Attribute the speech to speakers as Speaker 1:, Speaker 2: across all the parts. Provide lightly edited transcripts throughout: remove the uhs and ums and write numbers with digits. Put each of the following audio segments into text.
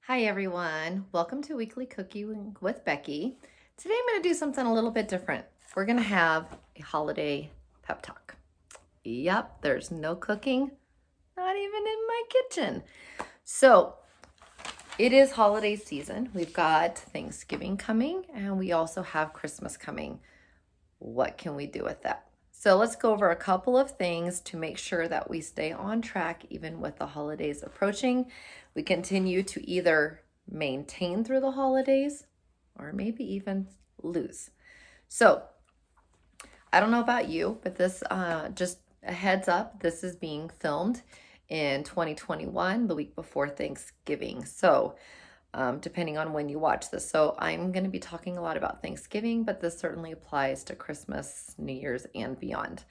Speaker 1: Hi everyone, welcome to Weekly Cooking with Becky. Today I'm going to do something a little bit different. We're going to have a holiday pep talk. Yep, there's no cooking, not even in my kitchen. So it is holiday season. We've got Thanksgiving coming and we also have Christmas coming. What can we do with that? So let's go over a couple of things to make sure that we stay on track even with the holidays approaching. We continue to either maintain through the holidays or maybe even lose. So I don't know about you, but this just a heads up, this is being filmed in 2021, the week before Thanksgiving. So depending on when you watch this. So I'm going to be talking a lot about Thanksgiving, but this certainly applies to Christmas, New Year's, and beyond.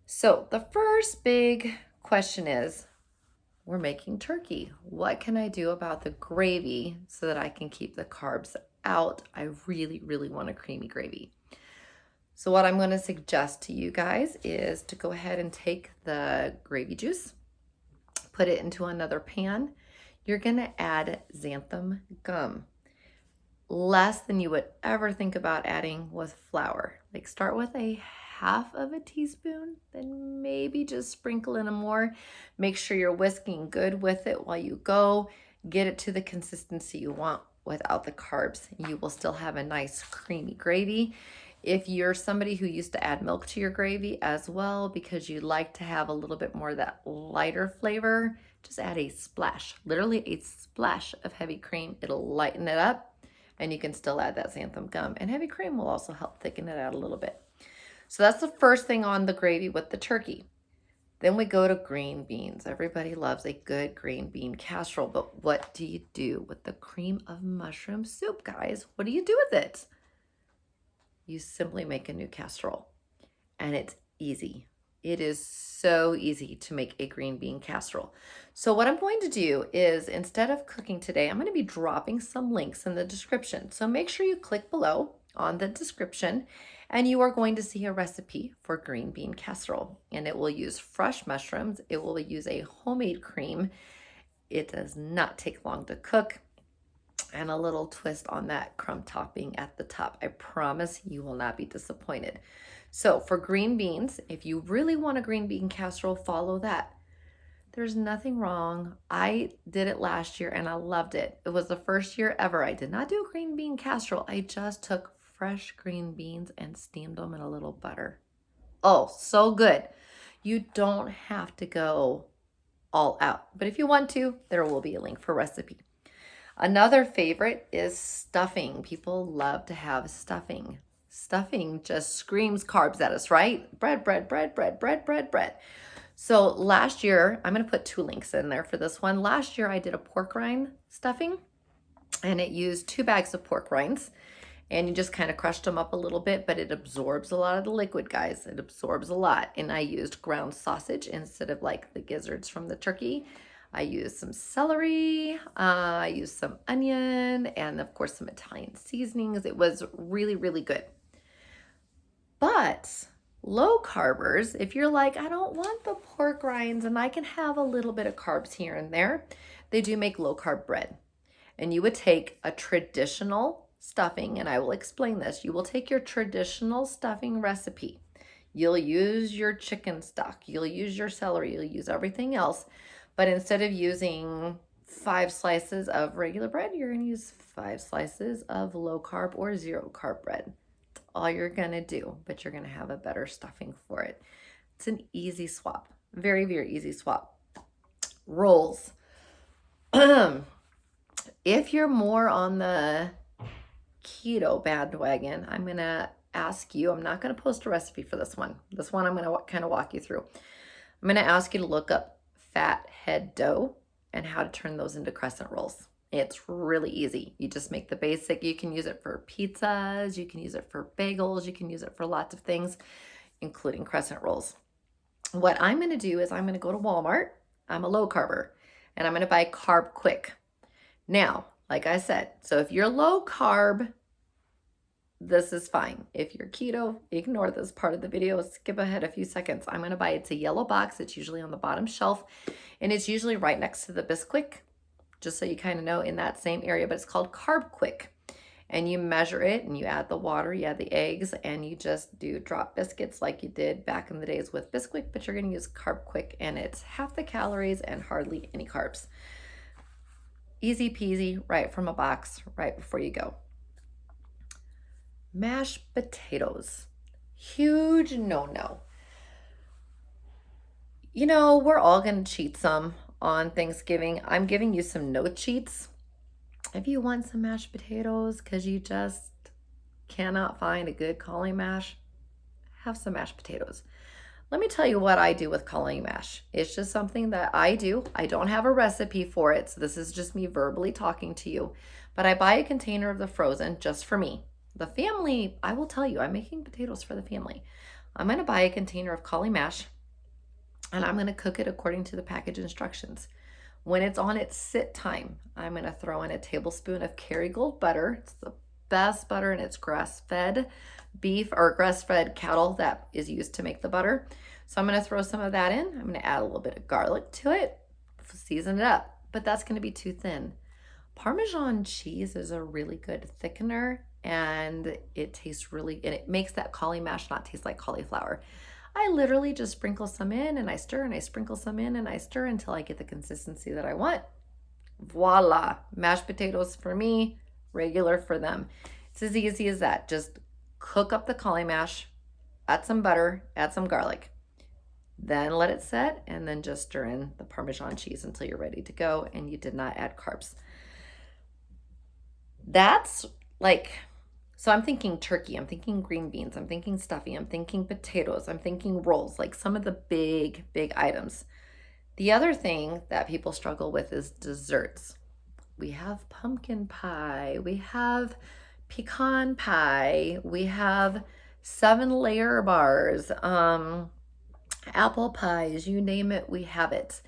Speaker 1: So the first big question is, we're making turkey. What can I do about the gravy so that I can keep the carbs out? I really, really want a creamy gravy. So what I'm going to suggest to you guys is to go ahead and take the gravy juice, put it into another pan. You're going to add xanthan gum. Less than you would ever think about adding with flour. Like start with a half of a teaspoon, then maybe just sprinkle in a more. Make sure you're whisking good with it while you go. Get it to the consistency you want without the carbs. You will still have a nice creamy gravy. If you're somebody who used to add milk to your gravy as well, because you like to have a little bit more of that lighter flavor, just add a splash, literally a splash of heavy cream. It'll lighten it up and you can still add that xanthan gum. And heavy cream will also help thicken it out a little bit. So that's the first thing on the gravy with the turkey. Then we go to green beans. Everybody loves a good green bean casserole, but what do you do with the cream of mushroom soup, guys? What do you do with it? You simply make a new casserole, and it's easy. It is so easy to make a green bean casserole. So what I'm going to do is, instead of cooking today, I'm going to be dropping some links in the description. So make sure you click below on the description and you are going to see a recipe for green bean casserole. And it will use fresh mushrooms. It will use a homemade cream. It does not take long to cook. And a little twist on that crumb topping at the top. I promise you will not be disappointed. So for green beans, if you really want a green bean casserole, follow that. There's nothing wrong. I did it last year and I loved it. It was the first year ever. I did not do a green bean casserole. I just took fresh green beans and steamed them in a little butter. Oh, so good. You don't have to go all out, but if you want to, there will be a link for recipe. Another favorite is stuffing. People love to have stuffing. Stuffing just screams carbs at us, right? Bread, bread, bread, bread, bread, bread, bread. So last year, I'm going to put two links in there for this one. Last year, I did a pork rind stuffing, and it used 2 bags of pork rinds. And you just kind of crushed them up a little bit, but it absorbs a lot of the liquid, guys. It absorbs a lot. And I used ground sausage instead of like the gizzards from the turkey. I used some celery, I used some onion, and of course some Italian seasonings. It was really, really good. But low carbers, if you're like, I don't want the pork rinds and I can have a little bit of carbs here and there, they do make low carb bread. And you would take a traditional stuffing, and I will explain this. You will take your traditional stuffing recipe. You'll use your chicken stock, you'll use your celery, you'll use everything else. But instead of using 5 slices of regular bread, you're going to use 5 slices of low carb or 0 carb bread. That's all you're going to do, but you're going to have a better stuffing for it. It's an easy swap. Very, very easy swap. Rolls. If you're more on the keto bandwagon, I'm going to ask you, I'm not going to post a recipe for this one. This one I'm going to kind of walk you through. I'm going to ask you to look up fat head dough and how to turn those into crescent rolls. It's really easy. You just make the basic. You can use it for pizzas, you can use it for bagels, you can use it for lots of things, including crescent rolls. What I'm going to do is I'm going to go to Walmart. I'm a low carber, and I'm going to buy Carb Quick. Now, like I said, so if you're low carb, this is fine. If you're keto, ignore this part of the video, skip ahead a few seconds. I'm going to buy, it's a yellow box. It's usually on the bottom shelf, and it's usually right next to the Bisquick just so you kind of know, in that same area, but it's called Carb Quick. And you measure it and you add the water, you add the eggs, and you just do drop biscuits like you did back in the days with Bisquick, but you're gonna use Carb Quick and it's half the calories and hardly any carbs. Easy peasy, right from a box, right before you go. Mashed potatoes, huge no-no. You know, we're all gonna cheat some on Thanksgiving. I'm giving you some no cheats. If you want some mashed potatoes because you just cannot find a good cauli mash, have some mashed potatoes. Let me tell you what I do with cauli mash. It's just something that I do. I don't have a recipe for it, so this is just me verbally talking to you. But I buy a container of the frozen just for me. The family, I will tell you, I'm making potatoes for the family. I'm going to buy a container of cauli mash and I'm going to cook it according to the package instructions. When it's on its sit time, I'm going to throw in a tablespoon of Kerrygold butter. It's the best butter, and it's grass-fed beef or grass-fed cattle that is used to make the butter. So I'm going to throw some of that in. I'm going to add a little bit of garlic to it, season it up, but that's going to be too thin. Parmesan cheese is a really good thickener, and it tastes really, and it makes that cauli mash not taste like cauliflower. I literally just sprinkle some in and I stir, and I sprinkle some in and I stir until I get the consistency that I want. Voila, mashed potatoes for me, regular for them. It's as easy as that. Just cook up the cauli mash, add some butter, add some garlic, then let it set, and then just stir in the Parmesan cheese until you're ready to go and you did not add carbs. That's like, so I'm thinking turkey, I'm thinking green beans, I'm thinking stuffing, I'm thinking potatoes, I'm thinking rolls, like some of the big items. The other thing that people struggle with is desserts. We have pumpkin pie, we have pecan pie, we have 7-layer bars, apple pies, you name it, we have it.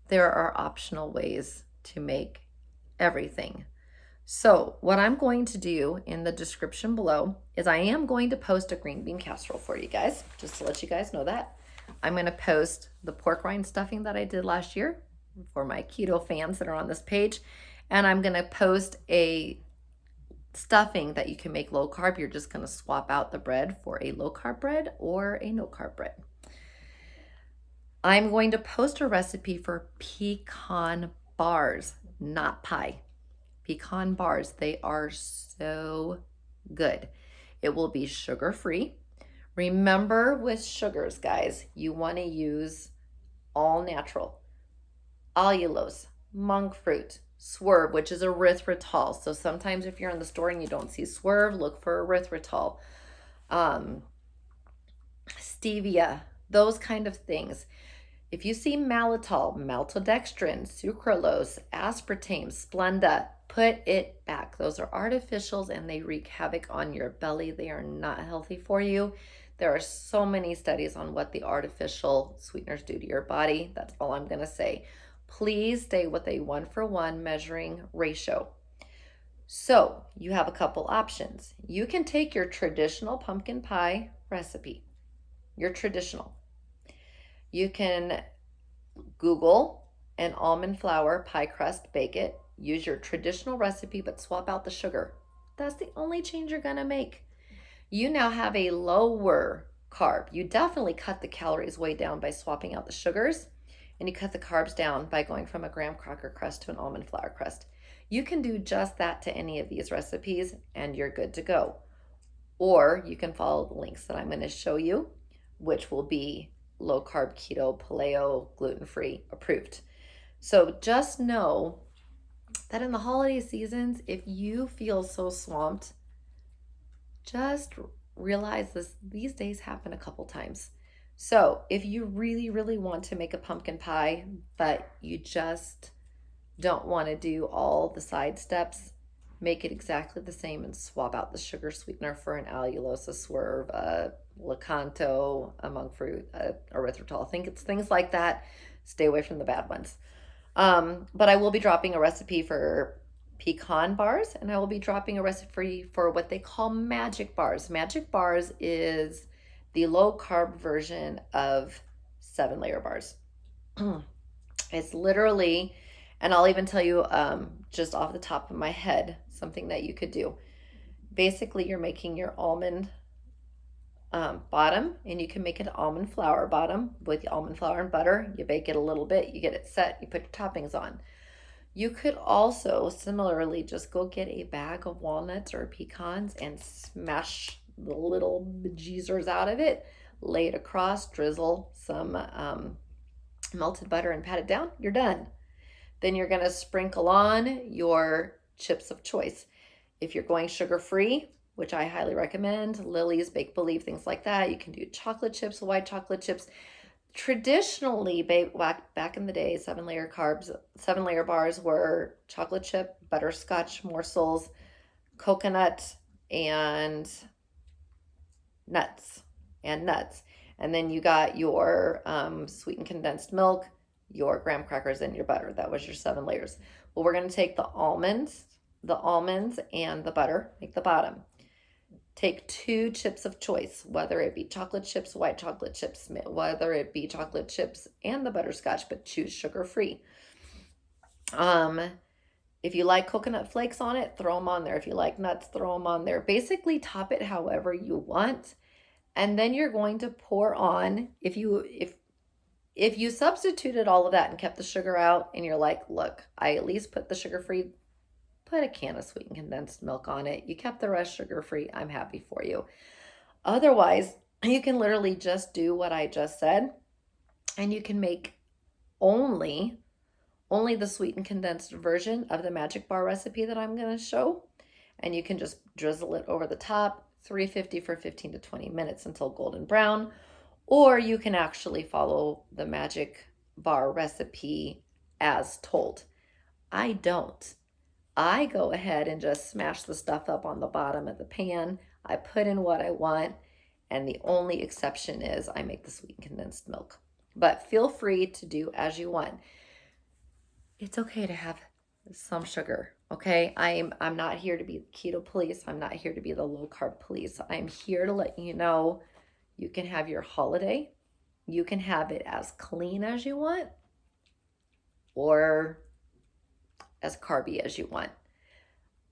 Speaker 1: There are optional ways to make everything. So what I'm going to do in the description below is I am going to post a green bean casserole for you guys, just to let you guys know that. I'm going to post the pork rind stuffing that I did last year for my keto fans that are on this page. And I'm going to post a stuffing that you can make low carb. You're just going to swap out the bread for a low carb bread or a no carb bread. I'm going to post a recipe for pecan bars, not pie. Pecan bars, they are so good. It will be sugar-free. Remember with sugars, guys, you want to use all natural. Allulose, monk fruit, swerve, which is erythritol. So sometimes if you're in the store and you don't see swerve, look for erythritol. Stevia, those kind of things. If you see maltitol, maltodextrin, sucralose, aspartame, Splenda, put it back. Those are artificials and they wreak havoc on your belly. They are not healthy for you. There are so many studies on what the artificial sweeteners do to your body. That's all I'm going to say. Please stay with a 1-for-1 measuring ratio. So you have a couple options. You can take your traditional pumpkin pie recipe, your traditional. You can Google an almond flour pie crust, bake it, use your traditional recipe, but swap out the sugar. That's the only change you're gonna make. You now have a lower carb. You definitely cut the calories way down by swapping out the sugars, and you cut the carbs down by going from a graham cracker crust to an almond flour crust. You can do just that to any of these recipes and you're good to go. Or you can follow the links that I'm gonna show you, which will be low carb, keto, paleo, gluten-free approved. So just know that in the holiday seasons, if you feel so swamped, just realize these days happen a couple times. So if you really want to make a pumpkin pie, but you just don't want to do all the side steps, make it exactly the same and swap out the sugar sweetener for an allulose, a swerve, a Lakanto, a monk fruit, a erythritol. I think it's things like that. Stay away from the bad ones. But I will be dropping a recipe for pecan bars, and I will be dropping a recipe for what they call magic bars. Magic bars is the low carb version of 7-layer bars. It's literally And I'll even tell you, just off the top of my head, something that you could do. Basically, you're making your almond bottom, and you can make it almond flour bottom with almond flour and butter. You bake it a little bit, you get it set, you put your toppings on. You could also similarly just go get a bag of walnuts or pecans and smash the little bejeezers out of it, lay it across, drizzle some melted butter and pat it down. You're done. Then you're going to sprinkle on your chips of choice. If you're going sugar-free, which I highly recommend, Lily's, Bake Believe, things like that. You can do chocolate chips, white chocolate chips. Traditionally, back in the day, 7-layer carbs, 7-layer bars were chocolate chip, butterscotch morsels, coconut, and nuts. And then you got your sweetened condensed milk, your graham crackers, and your butter. That was your 7 layers. Well, we're going to take the almonds and the butter, make the bottom. Take 2 chips of choice, whether it be chocolate chips, white chocolate chips, whether it be chocolate chips and the butterscotch, but choose sugar-free. If you like coconut flakes on it, throw them on there. If you like nuts, throw them on there. Basically, top it however you want. And then you're going to pour on, if you substituted all of that and kept the sugar out and you're like, look, I at least put the sugar-free, put a can of sweetened condensed milk on it. You kept the rest sugar-free. I'm happy for you. Otherwise, you can literally just do what I just said, and you can make only the sweetened condensed version of the magic bar recipe that I'm going to show. And you can just drizzle it over the top, 350 for 15 to 20 minutes until golden brown. Or you can actually follow the magic bar recipe as told. I don't. I go ahead and just smash the stuff up on the bottom of the pan. I put in what I want, and the only exception is I make the sweetened condensed milk. But feel free to do as you want. It's okay to have some sugar, okay? I'm not here to be the keto police. I'm not here to be the low carb police. I'm here to let you know you can have your holiday. You can have it as clean as you want or as carby as you want.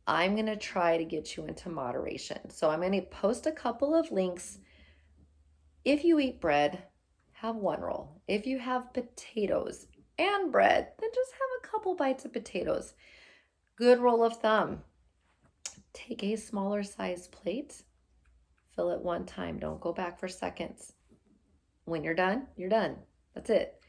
Speaker 1: I'm going to try to get you into moderation. So I'm going to post a couple of links. If you eat bread, have 1 roll. If you have potatoes and bread, then just have a couple bites of potatoes. Good rule of thumb, take a smaller size plate, fill it 1 time. Don't go back for seconds. When you're done, you're done. That's it.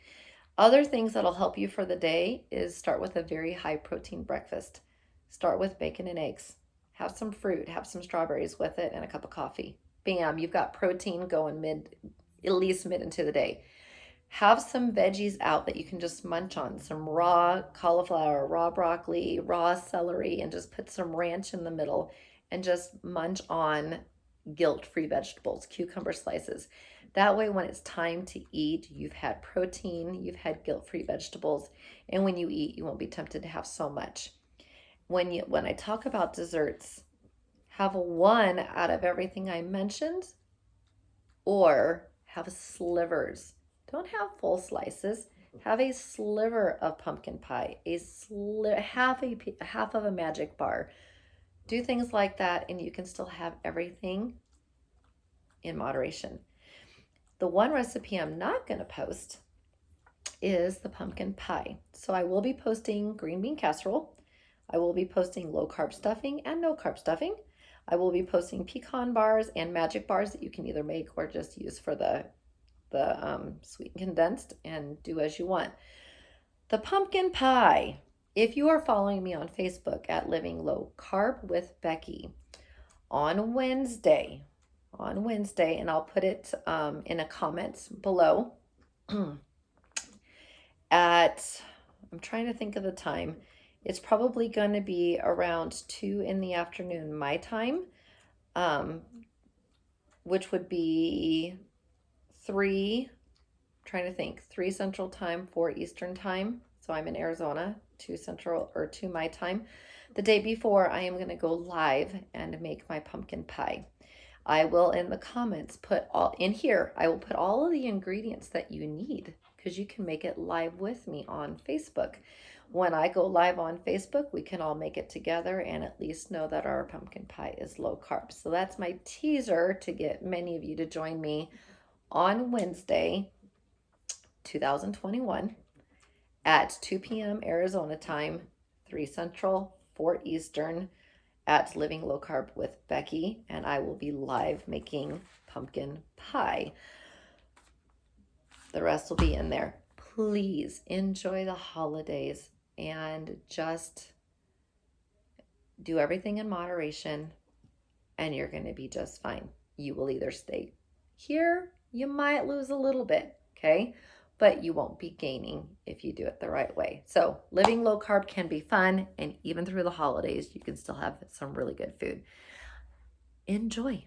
Speaker 1: Other things that'll help you for the day is start with a very high protein breakfast. Start with bacon and eggs. Have some fruit, have some strawberries with it, and a cup of coffee. Bam, you've got protein going at least mid into the day. Have some veggies out that you can just munch on. Some raw cauliflower, raw broccoli, raw celery, and just put some ranch in the middle and just munch on guilt-free vegetables, cucumber slices. That way, when it's time to eat, you've had protein, you've had guilt-free vegetables, and when you eat, you won't be tempted to have so much. When I talk about desserts, have 1 out of everything I mentioned, or have slivers. Don't have full slices. Have a sliver of pumpkin pie, half of a magic bar. Do things like that, and you can still have everything in moderation. The one recipe I'm not going to post is the pumpkin pie. So I will be posting green bean casserole. I will be posting low carb stuffing and no carb stuffing. I will be posting pecan bars and magic bars that you can either make or just use for the sweet and condensed, and do as you want. The pumpkin pie. If you are following me on Facebook at Living Low Carb with Becky, on Wednesday, and I'll put it in the comments below at, I'm trying to think of the time. It's probably going to be around 2 in the afternoon my time, which would be 3 Central Time, 4 Eastern Time. So I'm in Arizona, 2 Central or 2 my time. The day before, I am going to go live and make my pumpkin pie. I will, in the comments, I will put all of the ingredients that you need, because you can make it live with me on Facebook. when I go live on Facebook, we can all make it together and at least know that our pumpkin pie is low carb. So that's my teaser to get many of you to join me on Wednesday, 2021 at 2 p.m. Arizona time, 3 Central, 4 Eastern at Living Low Carb with Becky, and I will be live making pumpkin pie. The rest will be in there. Please enjoy the holidays and just do everything in moderation, and you're going to be just fine. You will either stay here, you might lose a little bit, okay? But you won't be gaining if you do it the right way. So living low carb can be fun, and even through the holidays, you can still have some really good food. Enjoy.